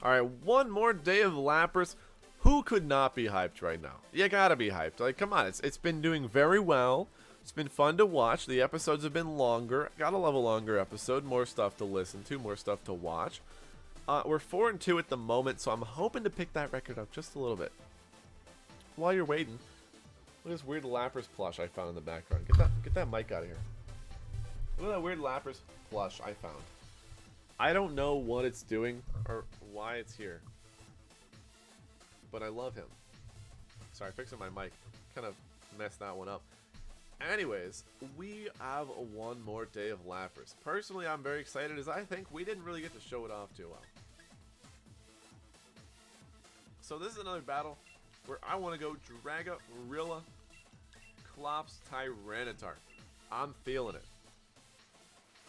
Alright, one more day of Lapras. Who could not be hyped right now? You gotta be hyped. Like, come on, it's been doing very well. It's been fun to watch. The episodes have been longer. Gotta love a longer episode. More stuff to listen to, more stuff to watch. We're 4-2 at the moment, so I'm hoping to pick that record up just a little bit. While you're waiting, look at this weird Lapras plush I found in the background. Get that mic out of here. Look at that weird Lapras plush I found. I don't know what it's doing or why it's here, but I love him. Sorry, fixing my mic. Kind of messed that one up. Anyways, we have one more day of Lapras. Personally, I'm very excited as I think we didn't really get to show it off too well. So this is another battle where I want to go Dragorilla, Clops, Tyranitar. I'm feeling it.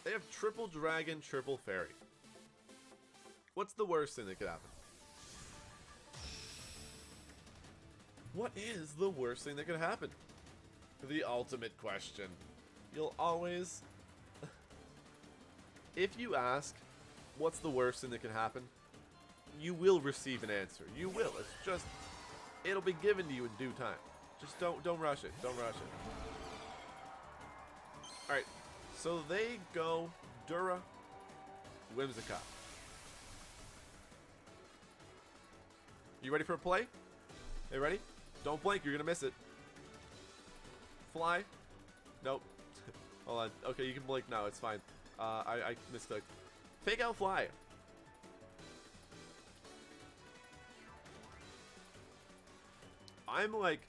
They have triple dragon, triple fairy. What's the worst thing that could happen? What is the worst thing that could happen? The ultimate question. You'll always... If you ask, what's the worst thing that could happen? You will receive an answer. You will. It's just... It'll be given to you in due time. Just don't rush it. Don't rush it. Alright. So they go Dura, Whimsicott. You ready for a play? Hey, ready? Don't blink, you're gonna miss it. Fly. Nope. Hold on. Okay, you can blink now, it's fine. I misclicked. Fake out fly. I'm like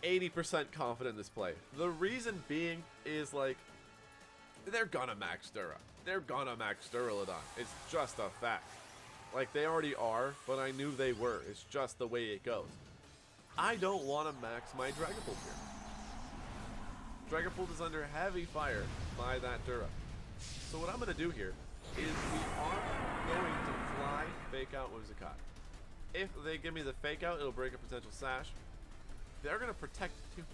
80% confident in this play. The reason being is like they're gonna max Dura. They're gonna max Duraludon. It's just a fact. Like they already are, but I knew they were. It's just the way it goes. I don't want to max my Dragapult here. Dragapult is under heavy fire by that Dura. So what I'm gonna do here is we are going to fly fake out Whimsicott. If they give me the fake out, it'll break a potential sash. They're going to protect too.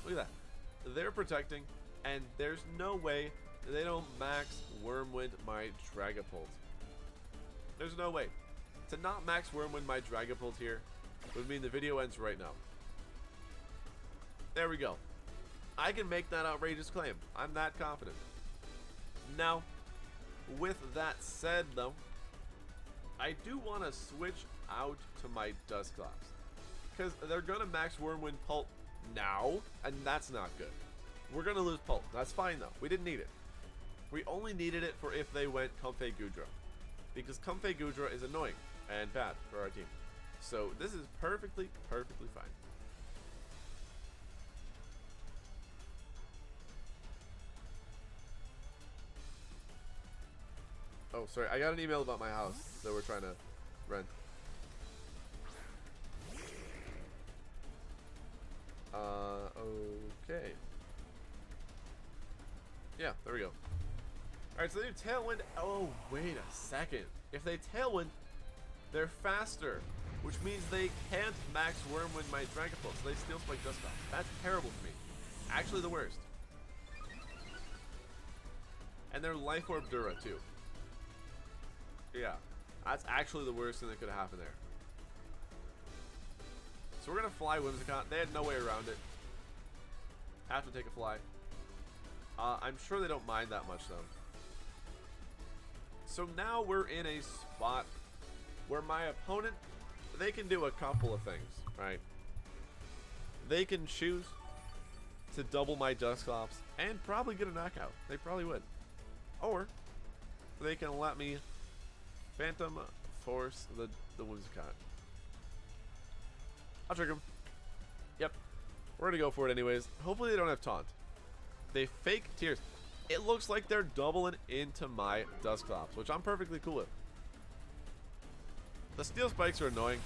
Look at that. They're protecting, and there's no way they don't max Wormwind my Dragapult. There's no way. To not max Wormwind my Dragapult here would mean the video ends right now. There we go. I can make that outrageous claim. I'm that confident. Now, with that said though, I do want to switch out to my Dusclops. Because they're going to max Wormwind Pulp now, and that's not good. We're going to lose Pulp. That's fine, though. We didn't need it. We only needed it for if they went Comfey Goodra. Because Comfey Goodra is annoying and bad for our team. So this is perfectly fine. Oh, sorry. I got an email about my house that we're trying to rent. Okay. Yeah, there we go. Alright, so they do Tailwind. Oh, wait a second. If they Tailwind, they're faster, which means they can't max Wormwind my Dragapult, so they Steel Spike Dusclops. That's terrible for me. Actually the worst. And they're Life Orb Dura, too. Yeah, that's actually the worst thing that could have happened there. So we're going to fly Whimsicott. They had no way around it. Have to take a fly. I'm sure they don't mind that much, though. So now we're in a spot where my opponent, they can do a couple of things, right? They can choose to double my Dusclops and probably get a knockout. They probably would. Or they can let me Phantom Force the Whimsicott. I'll trick him. Yep. We're going to go for it anyways. Hopefully they don't have Taunt. They fake Tears. It looks like they're doubling into my Dusclops, which I'm perfectly cool with. The Steel Spikes are annoying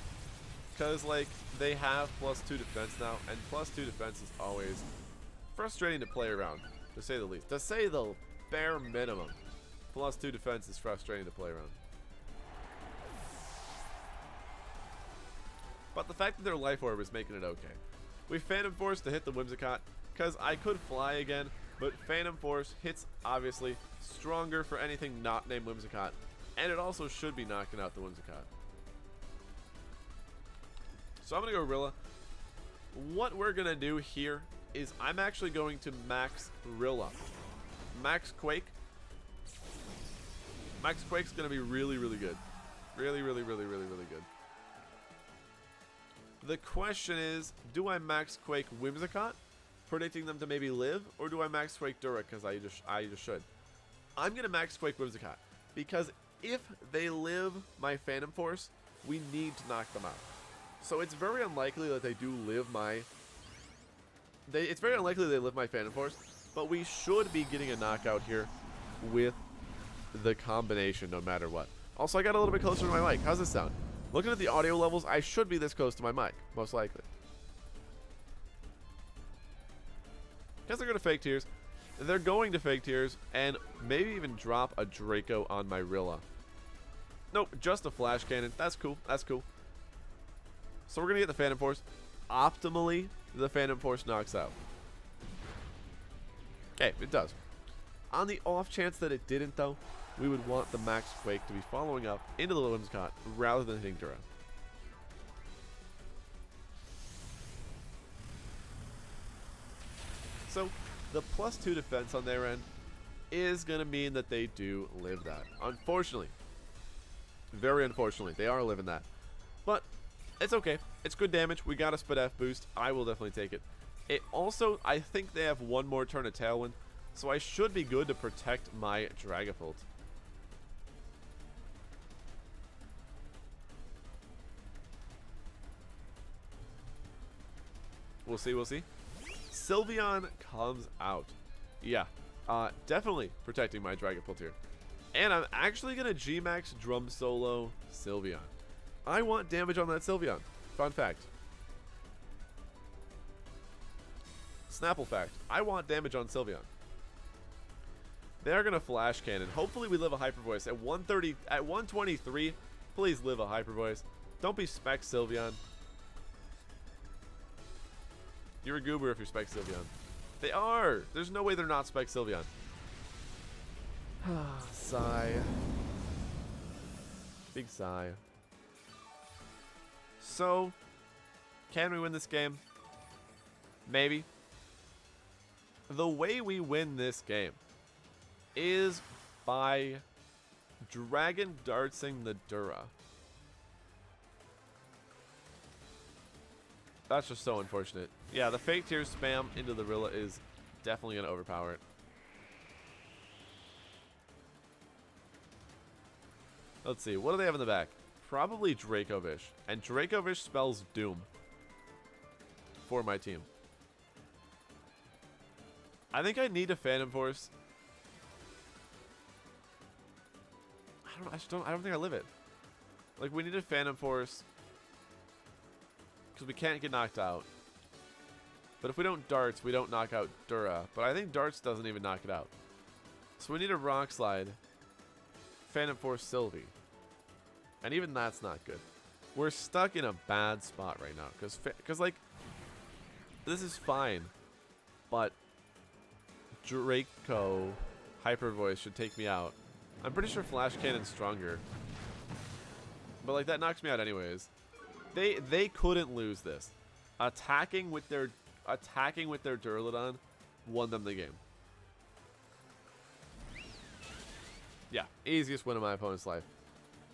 because, like, they have +2 defense now, and +2 defense is always frustrating to play around, to say the least. To say the bare minimum, +2 defense is frustrating to play around. But the fact that their Life Orb is making it okay. We Phantom Force to hit the Whimsicott, because I could fly again, but Phantom Force hits, obviously, stronger for anything not named Whimsicott. And it also should be knocking out the Whimsicott. So I'm going to go Rilla. What we're going to do here is I'm actually going to max Rilla. Max Quake. Max Quake's going to be really, really good. Really, really, really, really, really good. The question is, do I max Quake Whimsicott, predicting them to maybe live, or do I max Quake Dura because I just should? I'm going to max Quake Whimsicott because if they live my Phantom Force, we need to knock them out. So it's very unlikely that they do live my... It's very unlikely they live my Phantom Force, but we should be getting a knockout here with the combination no matter what. Also, I got a little bit closer to my mic. How's this sound? Looking at the audio levels, I should be this close to my mic, most likely. Guess they're going to fake tears. They're going to fake tears and maybe even drop a Draco on my Rilla. Nope, just a flash cannon. That's cool. That's cool. So we're going to get the Phantom Force. Optimally, the Phantom Force knocks out. Okay, it does. On the off chance that it didn't, though, we would want the Max Quake to be following up into the Whimsicott rather than hitting Dura. So, the +2 defense on their end is going to mean that they do live that. Unfortunately. Very unfortunately. They are living that. But it's okay. It's good damage. We got a Spit F boost. I will definitely take it. It also, I think they have one more turn of Tailwind, so I should be good to protect my Dragapult. We'll see, we'll see. Sylveon comes out. Yeah, definitely protecting my Dragapult here. And I'm actually going to GMAX Drum Solo Sylveon. I want damage on that Sylveon. Fun fact. Snapple fact. I want damage on Sylveon. They're going to Flash Cannon. Hopefully we live a Hyper Voice. At 130, at 123, please live a Hyper Voice. Don't be Spec Sylveon. You're a goober if you're Spec Sylveon. They are! There's no way they're not Spec Sylveon. Sigh. Big sigh. So, can we win this game? Maybe. The way we win this game is by Dragon Dartsing the Dura. That's just so unfortunate. Yeah, the Fake Tears spam into the Rilla is definitely going to overpower it. Let's see. What do they have in the back? Probably Dracovish. And Dracovish spells Doom for my team. I think I need a Phantom Force. I don't think I live it. Like, we need a Phantom Force because we can't get knocked out. But if we don't Darts, we don't knock out Dura. But I think Darts doesn't even knock it out. So we need a Rock Slide, Phantom Force Sylvie. And even that's not good. We're stuck in a bad spot right now. Because like, this is fine. But Draco Hyper Voice should take me out. I'm pretty sure Flash Cannon's stronger. But like, that knocks me out anyways. They couldn't lose this. Attacking with their Duraludon won them the game. Yeah, easiest win of my opponent's life.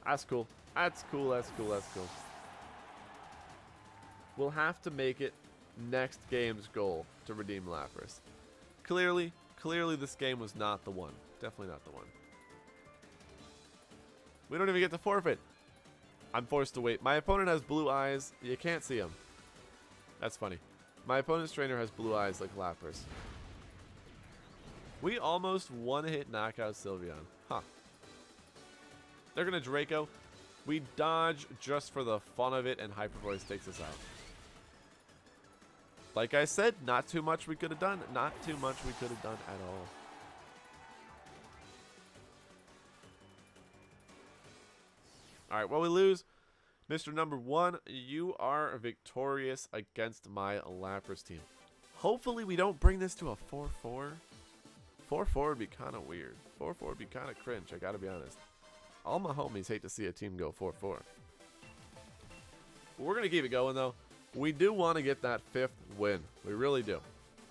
That's cool. That's cool. That's cool. That's cool. We'll have to make it next game's goal to redeem Lapras. Clearly this game was not the one. Definitely not the one. We don't even get to forfeit. I'm forced to wait. My opponent has blue eyes. You can't see him. That's funny. My opponent's trainer has blue eyes like Lapras. We almost one-hit knockout Sylveon. Huh. They're going to Draco. We dodge just for the fun of it, and Hyper Voice takes us out. Like I said, not too much we could have done. Not too much we could have done at all. Alright, well, we lose. Mr. Number 1, you are victorious against my Lapras team. Hopefully we don't bring this to a 4-4. 4-4 would be kind of weird. 4-4 would be kind of cringe, I gotta be honest. All my homies hate to see a team go 4-4. We're going to keep it going, though. We do want to get that 5th win. We really do.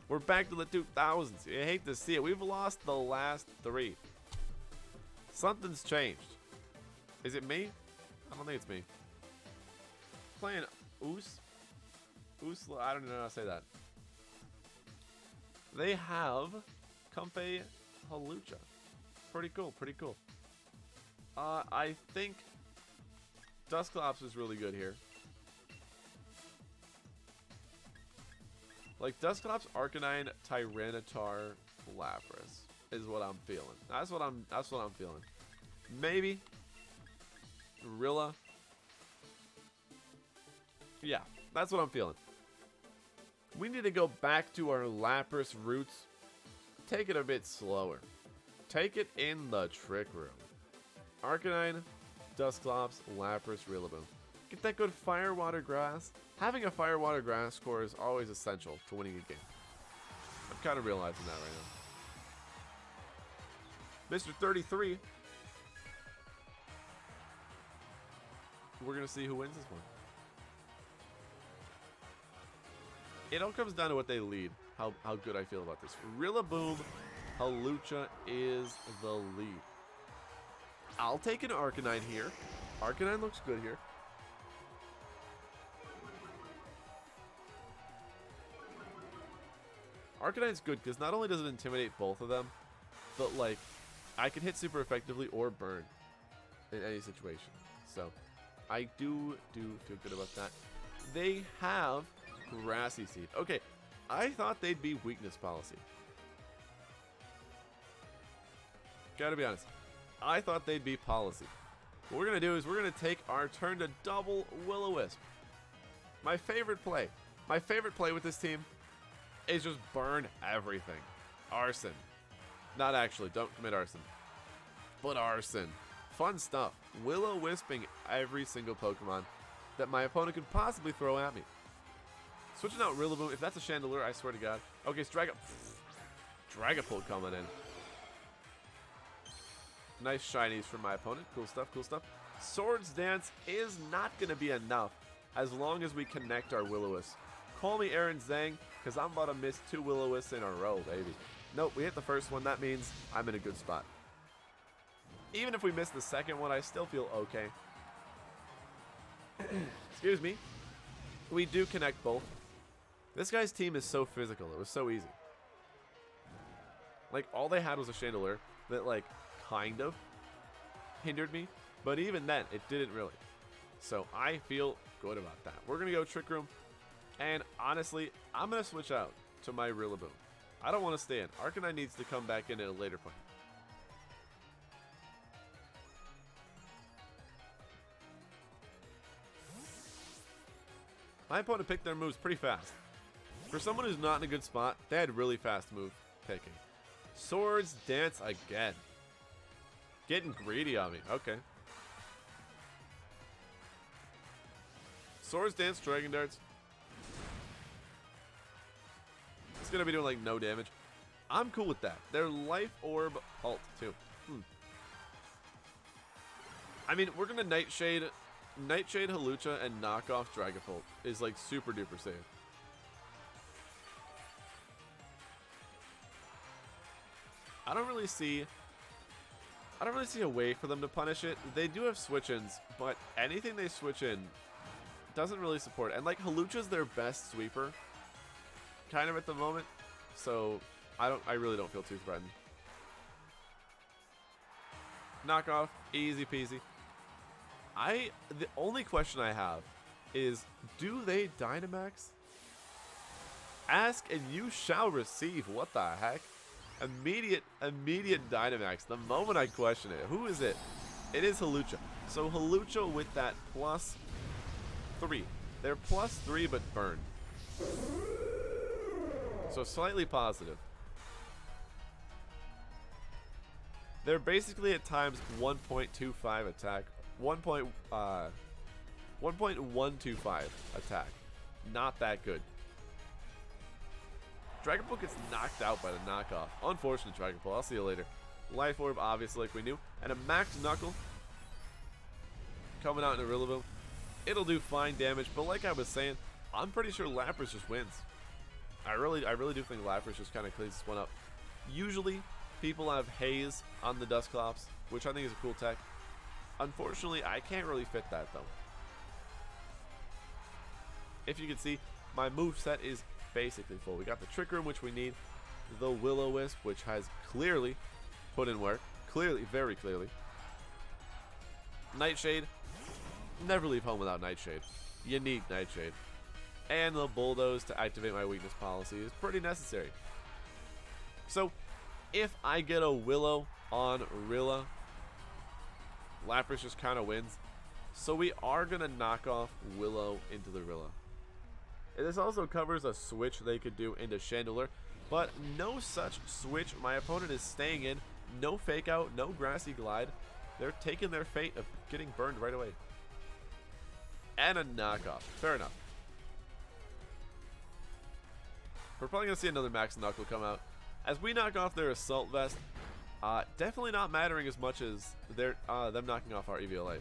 We're back to the 2000s. You hate to see it. We've lost the last 3. Something's changed. Is it me? I don't think it's me. Playing Oos? I don't know how to say that. They have Comfey HAWLUCHA. Pretty cool, pretty cool. I think Dusclops is really good here. Like Dusclops, Arcanine, Tyranitar, Lapras is what I'm feeling. That's what I'm feeling. Maybe Rilla. Yeah, that's what I'm feeling. We need to go back to our Lapras roots. Take it a bit slower. Take it in the Trick Room. Arcanine, Dusclops, Lapras, Rillaboom. Get that good Fire, Water, Grass. Having a Fire, Water, Grass score is always essential to winning a game. I'm kind of realizing that right now. Mr. 33. We're going to see who wins this one. It all comes down to what they lead. How good I feel about this. Rillaboom, HAWLUCHA is the lead. I'll take an Arcanine here. Arcanine looks good here. Arcanine's good because not only does it intimidate both of them, but like I can hit super effectively or burn in any situation. So I do feel good about that. They have Grassy Seed. Okay, I thought they'd be weakness policy. Gotta be honest. I thought they'd be policy. What we're gonna do is we're gonna take our turn to double Will-O-Wisp. My favorite play. My favorite play with this team is just burn everything. Arson. Not actually, don't commit arson. But arson. Fun stuff. Will-O-Wisping every single Pokemon that my opponent could possibly throw at me. Switching out Rillaboom. If that's a Chandelure, I swear to God. Okay, it's Dragapult coming in. Nice shinies from my opponent. Cool stuff, cool stuff. Swords Dance is not going to be enough as long as we connect our Will-O-Wisp. Call me Aaron Zhang, because I'm about to miss 2 Will-O-Wisps in a row, baby. Nope, we hit the first one. That means I'm in a good spot. Even if we miss the second one, I still feel okay. Excuse me. We do connect both. This guy's team is so physical. It was so easy. Like, all they had was a Chandelure that, like, kind of hindered me. But even then, it didn't really. So I feel good about that. We're going to go Trick Room. And honestly, I'm going to switch out to my Rillaboom. I don't want to stay in. Arcanine needs to come back in at a later point. My opponent picked their moves pretty fast. For someone who's not in a good spot, they had really fast move picking. Swords Dance again. Getting greedy on me. Okay. Swords Dance, Dragon Darts. It's going to be doing like no damage. I'm cool with that. Their Life Orb ult too. I mean, we're going to Nightshade HAWLUCHA and knock off Dragapult is like super duper safe. I don't really see a way for them to punish it. They do have switch-ins, but anything they switch in doesn't really support it. And like HAWLUCHA's their best sweeper kind of at the moment. So I really don't feel too threatened. Knock off, easy peasy. The only question I have is, do they Dynamax? Ask and you shall receive. What the heck? Immediate Dynamax. The moment I question it. Who is it? It is HAWLUCHA. So HAWLUCHA with that +3. They're +3 but burn. So slightly positive. They're basically at times 1.25 attack. 1.125 attack. Not that good. Dragapult gets knocked out by the knockoff. Unfortunate Dragapult. I'll see you later. Life Orb, obviously, like we knew. And a Max Knuckle. coming out in a Rillaboom. It'll do fine damage, but like I was saying, I'm pretty sure Lapras just wins. I really do think Lapras just kind of cleans this one up. Usually, people have Haze on the Dusclops, which I think is a cool tech. Unfortunately, I can't really fit that, though. If you can see, my moveset is basically full. We got the Trick Room, which we need. The Will-O-Wisp, which has clearly put in work. Clearly, very clearly. Nightshade. Never leave home without Nightshade. You need Nightshade. And the Bulldoze to activate my weakness policy is pretty necessary. So, if I get a Willow on Rilla, Lapras just kind of wins. So we are going to knock off Willow into the Rilla. And this also covers a switch they could do into Chandelure, but no such switch my opponent is staying in. No Fake Out, no Grassy Glide. They're taking their fate of getting burned right away. And a knockoff. Fair enough. We're probably going to see another Max Knuckle come out. As we knock off their Assault Vest, definitely not mattering as much as them knocking off our EVLA.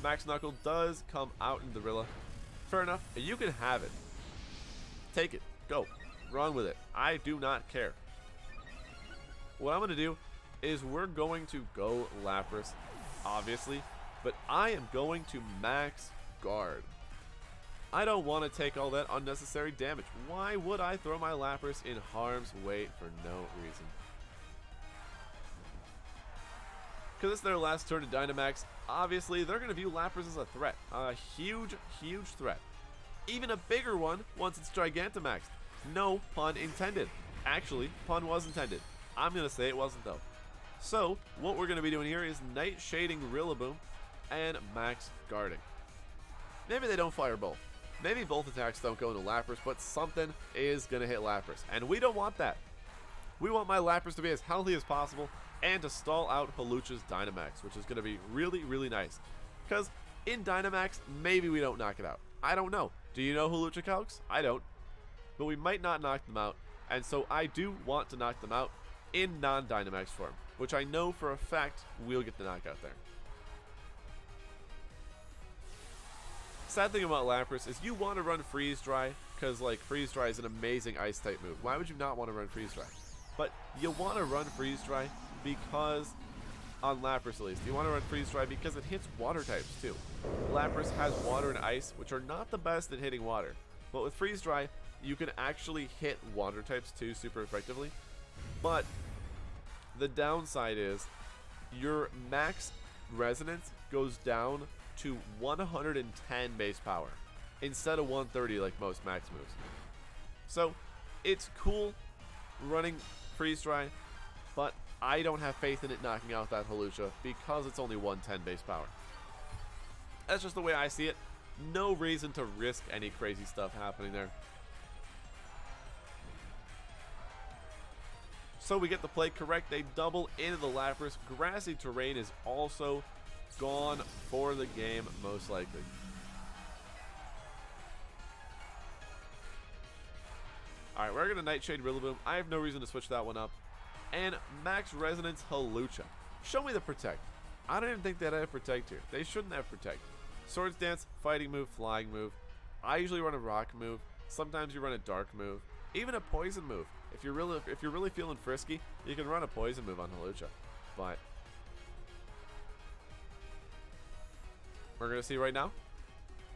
Max Knuckle does come out in the Rilla. Fair enough. You can have it. Take it. Go. Run with it. I do not care. What I'm going to do is we're going to go Lapras, obviously, but I am going to max guard. I don't want to take all that unnecessary damage. Why would I throw my Lapras in harm's way for no reason? Because it's their last turn to Dynamax, obviously they're going to view Lapras as a threat. A huge, huge threat. Even a bigger one once it's Gigantamaxed. No pun intended. Actually, pun was intended. I'm going to say it wasn't though. So, what we're going to be doing here is Nightshading Rillaboom and max guarding. Maybe they don't fire both. Maybe both attacks don't go into Lapras, but something is going to hit Lapras. And we don't want that. We want my Lapras to be as healthy as possible and to stall out HAWLUCHA's Dynamax, which is going to be really, really nice. Because in Dynamax, maybe we don't knock it out. I don't know. Do you know HAWLUCHA calcs? I don't. But we might not knock them out. And so I do want to knock them out in non-Dynamax form, which I know for a fact we'll get the knockout there. Sad thing about Lapras is you want to run Freeze Dry, because like Freeze Dry is an amazing ice type move. Why would you not want to run Freeze Dry? But you want to run Freeze Dry because, on Lapras at least, you want to run Freeze Dry because it hits water types too. Lapras has water and ice, which are not the best at hitting water. But with Freeze Dry, you can actually hit water types too super effectively. But the downside is your max resonance goes down to 110 base power instead of 130 like most max moves. So it's cool running Freeze Dry, but I don't have faith in it knocking out that HAWLUCHA because it's only 110 base power. That's just the way I see it. No reason to risk any crazy stuff happening there. So we get the play correct. They double into the Lapras. Grassy Terrain is also gone for the game, most likely. Alright, we're going to Nightshade Rillaboom. I have no reason to switch that one up. And Max Resonance HAWLUCHA. Show me the Protect. I don't even think that I have Protect here. They shouldn't have Protect. Swords Dance, Fighting move, Flying move. I usually run a Rock move. Sometimes you run a Dark move. Even a Poison move. If you're really feeling frisky, you can run a Poison move on HAWLUCHA. But we're going to see right now.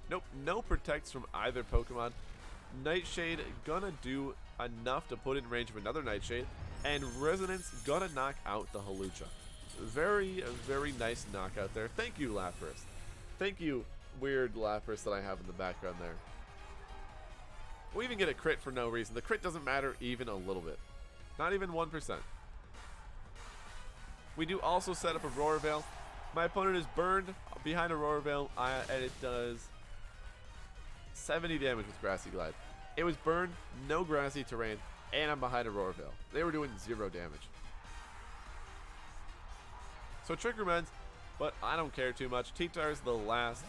Nope, no Protects from either Pokemon. Nightshade gonna do enough to put in range of another Nightshade, and Resonance gonna knock out the HAWLUCHA. Very, very nice knockout there. Thank you, Lapras. Thank you, weird Lapras that I have in the background there. We even get a crit for no reason. The crit doesn't matter even a little bit. Not even 1%. We do also set up Aurora Veil. My opponent is burned behind Aurora Veil, and it does 70 damage with Grassy Glide. It was burned, no Grassy Terrain, and I'm behind Aurora Veil. They were doing 0 damage. So Trick Room ends, but I don't care too much. T-Tar's the last.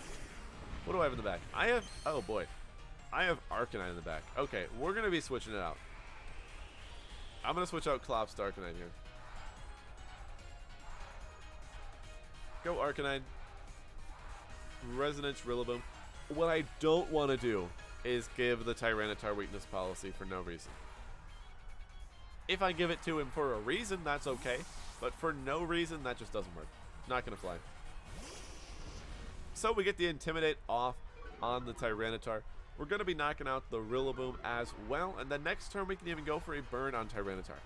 What do I have in the back? I have, oh boy. I have Arcanine in the back. Okay, we're going to be switching it out. I'm going to switch out Klops to Arcanine here. Go Arcanine. Resonance Rillaboom. What I don't want to do is give the Tyranitar weakness policy for no reason. If I give it to him for a reason, that's okay. But for no reason, that just doesn't work. Not going to fly. So we get the Intimidate off on the Tyranitar. We're going to be knocking out the Rillaboom as well. And then next turn, we can even go for a burn on Tyranitar,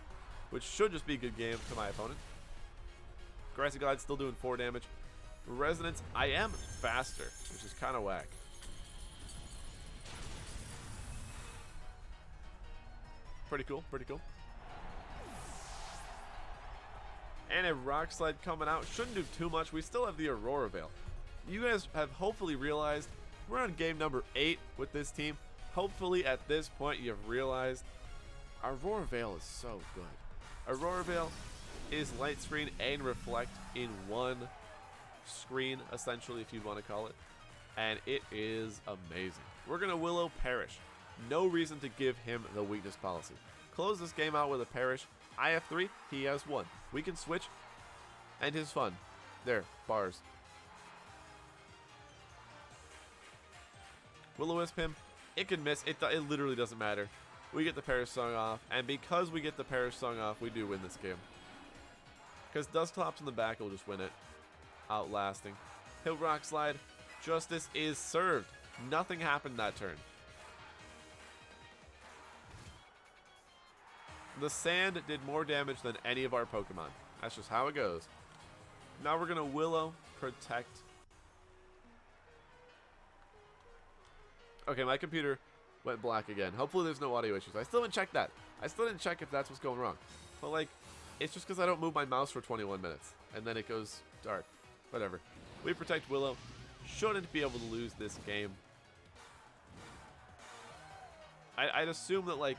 which should just be a good game to my opponent. Grassy Glide still doing 4 damage. Resonance, I am faster, which is kind of whack. Pretty cool, pretty cool. And a Rock Slide coming out. Shouldn't do too much. We still have the Aurora Veil. You guys have hopefully realized we're on game number 8 with this team. Hopefully at this point you've realized Aurora Veil is so good. Aurora Veil is Light Screen and Reflect in one screen, essentially, if you'd want to call it. And it is amazing. We're going to Willow Perish. No reason to give him the weakness policy. Close this game out with a Perish. I have 3, he has 1. We can switch. End his fun. There, bars. Will-O-Wisp him. It can miss. It literally doesn't matter. We get the Perish Song off. And because we get the Perish Song off, we do win this game. Because Dusclops in the back will just win it. Outlasting. He'll Rock Slide. Justice is served. Nothing happened that turn. The sand did more damage than any of our Pokemon. That's just how it goes. Now we're going to Willow Protect. Okay, my computer went black again. Hopefully there's no audio issues. I still didn't check that. I still didn't check if that's what's going wrong. But, like, it's just because I don't move my mouse for 21 minutes. And then it goes dark. Whatever. We protect Willow. Shouldn't be able to lose this game. I'd assume that, like,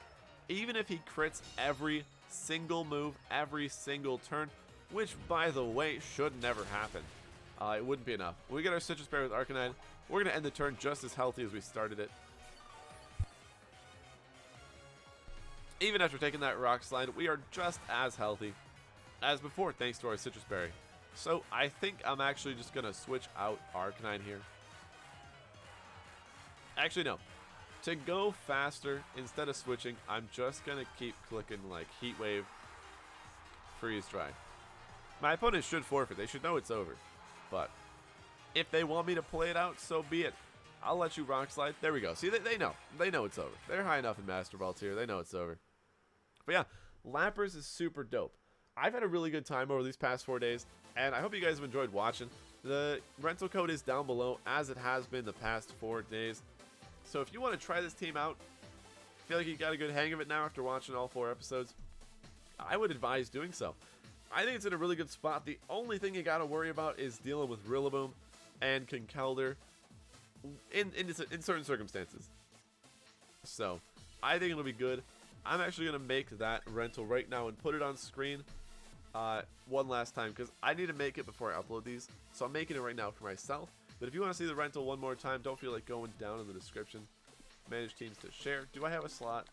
even if he crits every single move, every single turn, which, by the way, should never happen, it wouldn't be enough. We get our Citrus Berry with Arcanine. We're going to end the turn just as healthy as we started it. Even after taking that Rock Slide, we are just as healthy as before, thanks to our Citrus Berry. So I think I'm actually just going to switch out Arcanine here. Actually, no. To go faster, instead of switching, I'm just going to keep clicking like Heat Wave, Freeze Dry. My opponent should forfeit. They should know it's over. But if they want me to play it out, so be it. I'll let you Rock Slide. There we go. See, they know. They know it's over. They're high enough in Master Ball tier. They know it's over. But yeah, Lapras is super dope. I've had a really good time over these past 4 days, and I hope you guys have enjoyed watching. The rental code is down below, as it has been the past 4 days. So if you want to try this team out, feel like you got a good hang of it now after watching all 4 episodes, I would advise doing so. I think it's in a really good spot. The only thing you got to worry about is dealing with Rillaboom and Conkeldurr in certain circumstances. So I think it'll be good. I'm actually going to make that rental right now and put it on screen one last time, because I need to make it before I upload these. So I'm making it right now for myself. But if you want to see the rental one more time, don't feel like going down in the description. Manage teams to share. Do I have a slot?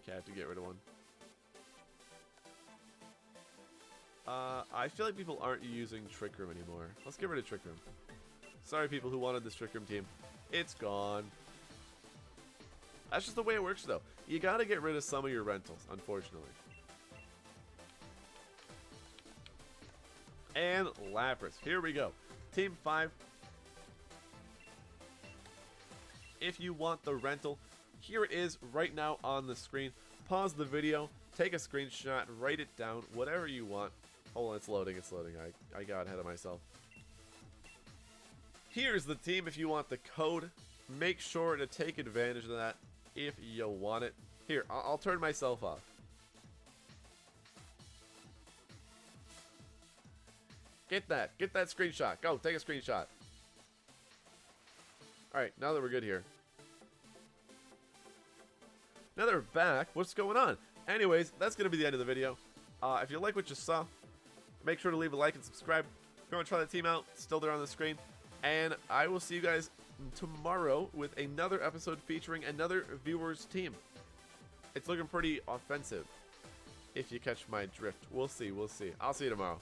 Okay, I have to get rid of one. I feel like people aren't using Trick Room anymore. Let's get rid of Trick Room. Sorry, people who wanted this Trick Room team. It's gone. That's just the way it works, though. You gotta get rid of some of your rentals, unfortunately. And Lapras. Here we go. Team 5. If you want the rental, here it is right now on the screen. Pause the video, take a screenshot, write it down, whatever you want. Hold on, it's loading, it's loading. I got ahead of myself. Here's the team if you want the code. Make sure to take advantage of that if you want it. Here, I'll turn myself off. Get that screenshot. Go, take a screenshot. Alright, now that we're good here. Now that we're back, what's going on? Anyways, that's going to be the end of the video. If you like what you saw, make sure to leave a like and subscribe. If you want to try the team out, it's still there on the screen. And I will see you guys tomorrow with another episode featuring another viewer's team. It's looking pretty offensive, if you catch my drift. We'll see, we'll see. I'll see you tomorrow.